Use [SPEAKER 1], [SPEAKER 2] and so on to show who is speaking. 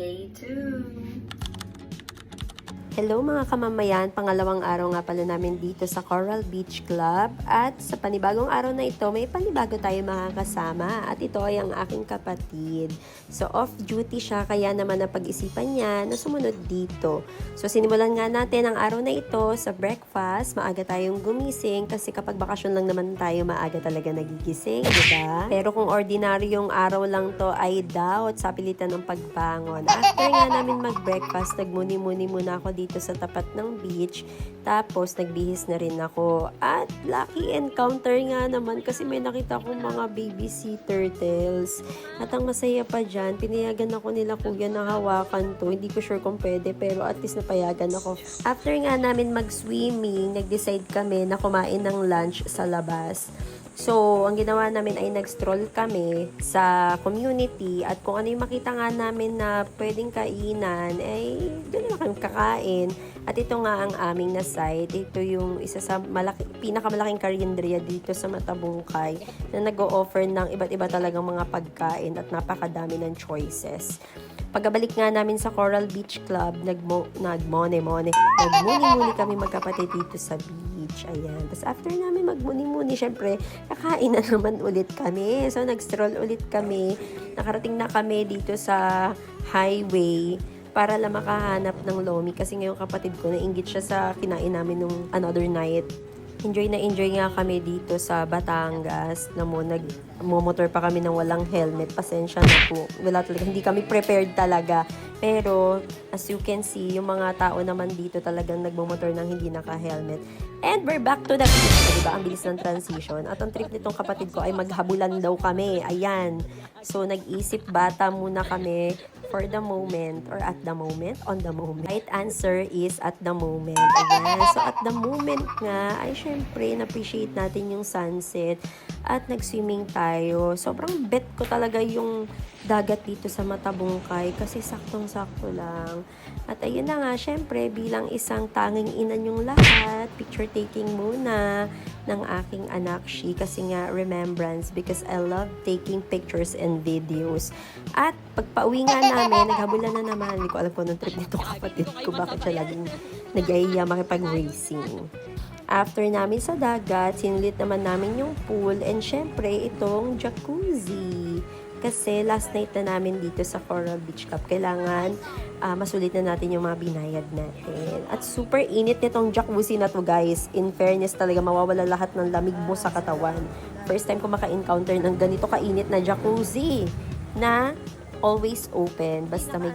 [SPEAKER 1] Day 2.
[SPEAKER 2] Hello mga kamamayan, pangalawang araw nga pala namin dito sa Coral Beach Club at sa panibagong araw na ito may panibago tayo makakasama at ito ay ang aking kapatid. So off-duty siya kaya naman napag-isipan niya na sumunod dito. So sinimulan nga natin ang araw na ito sa breakfast, maaga tayong gumising kasi kapag bakasyon lang naman tayo maaga talaga nagigising, diba? Pero kung ordinaryong araw lang to ay doubt sa pilitan ng pagbangon. After nga namin mag-breakfast, nagmuni-muni muna ako dito sa tapat ng beach. Tapos, nagbihis na rin ako. At, lucky encounter nga naman kasi may nakita akong mga baby sea turtles. At ang masaya pa dyan, pinayagan ako nila kuya na hawakan to. Hindi ko sure kung pwede, pero at least napayagan ako. After nga namin mag-swimming, nag-decide kami na kumain ng lunch sa labas. So, ang ginawa namin ay nag-stroll kami sa community at kung ano yung makita nga namin na pwedeng kainan, ay doon na kami kakain. At ito nga ang aming na site. Ito yung isa sa pinakamalaking karinderya dito sa Matabungkay na nag-o-offer ng iba't iba talagang mga pagkain at napakadami ng choices. Pagkabalik nga namin sa Coral Beach Club, nagmuni-muni kami magkapatid dito sa beach. Ayan. Tapos after namin magmuni-muni, syempre, kakain na naman ulit kami. So, nag-stroll ulit kami. Nakarating na kami dito sa highway para lang makahanap ng lomi. Kasi ngayong kapatid ko, nainggit siya sa kinain namin nung another night. Enjoy nga kami dito sa Batangas. Nagmomotor pa kami ng walang helmet. Pasensya na po. Wala talaga. Hindi kami prepared talaga. Pero, as you can see, yung mga tao naman dito talagang nagmomotor ng hindi naka-helmet. And we're back to the beach. Diba? Ang bilis ng transition. At ang trip nitong kapatid ko ay maghabulan daw kami. Ayan. So, nag-isip bata muna kami for the moment or at the moment, on the moment. Right answer is at the moment. Ayan. So, at the moment nga, ay syempre, na-appreciate natin yung sunset at nag-swimming tayo. Sobrang bet ko talaga yung dagat dito sa Matabungkay kasi saktong-sakto lang. At ayun na nga, syempre, bilang isang tanging ina yung lahat, picture taking muna ng aking anak she kasi nga remembrance because I love taking pictures and videos. At pagpauwi nga namin, naghabulan na naman. Hindi ko alam kung anong trip nito kapatid ko. Bakit siya laging nag-aiya makipag-racing. After namin sa dagat, sinulit naman namin yung pool and syempre itong jacuzzi. Kasi last night na namin dito sa Coral Beach Club, kailangan masulit na natin yung mga binayad natin. At super init nitong jacuzzi na to guys. In fairness talaga, mawawala lahat ng lamig mo sa katawan. First time ko maka-encounter ng ganito kainit na jacuzzi na always open. Basta may